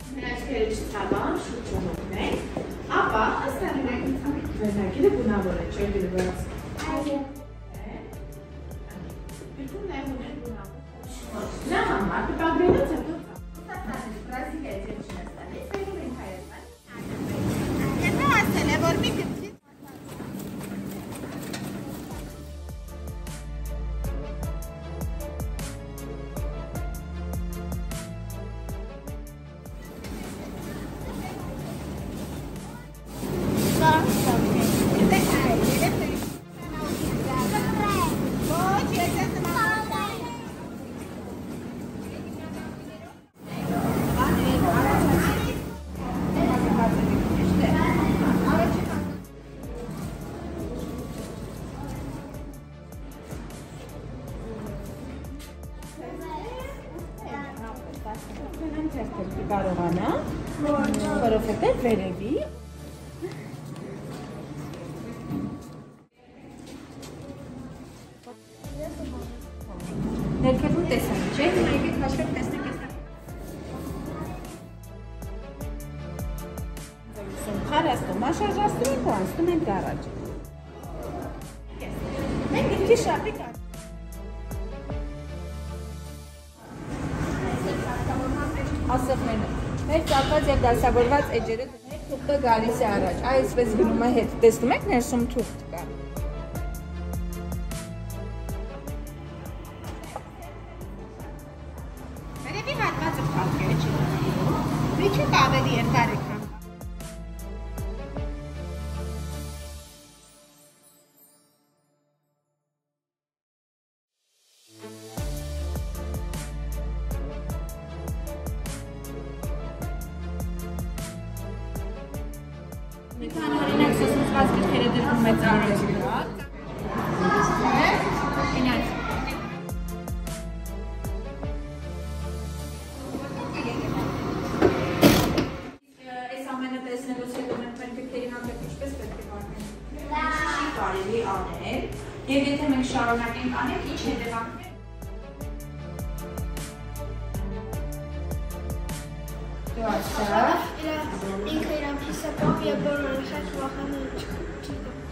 Աչքերը չթավան, շուտ չհոգնենք, ապա հստանենք վերնակիրը գունավոր է, չէ՞ գրված։ Այո։ Երկու նաև ունեն գունավոր։ Դրա համար տպագրելուց հետո ստացանից պրազիկ է ձեր Չինաստանից, վերում ենք Հայաստան։ Հետո ասել է, որ մի գծից կարողանա, որովհետև վերևի ներքևում տեսանք, չէ՞, եկեք հաշվեք տեսնենք այստեղ։ Խարաստում, աշարժաստում ենք ու անցնում ենք առաջ։ Մենք ինքի շապի կար։ Ասեղները, մեր ծակված և դասավորված էջերը թուղթը գալիս է առաջ, այսպես գնում է հետ, տեսնում եք ներսում թուղթ կա։ Վերևի հատվածը փակել չի, միջուկ ավելի երկար է քան։ Մի քանի օրինակ սոսնցված գրքերը դրվում է ծառերի վրա։ Այս ամենը տեսնելուց հետո մենք մեր գրքերի հանդեպ ինչպես պետք է վարվենք։ Ինչի կարելի անել, և եթե մենք շարունակենք անել, ինչ հետևանքներ։ Ինքը իրան փիսակով և բոլոր խաչ վախանում չկա։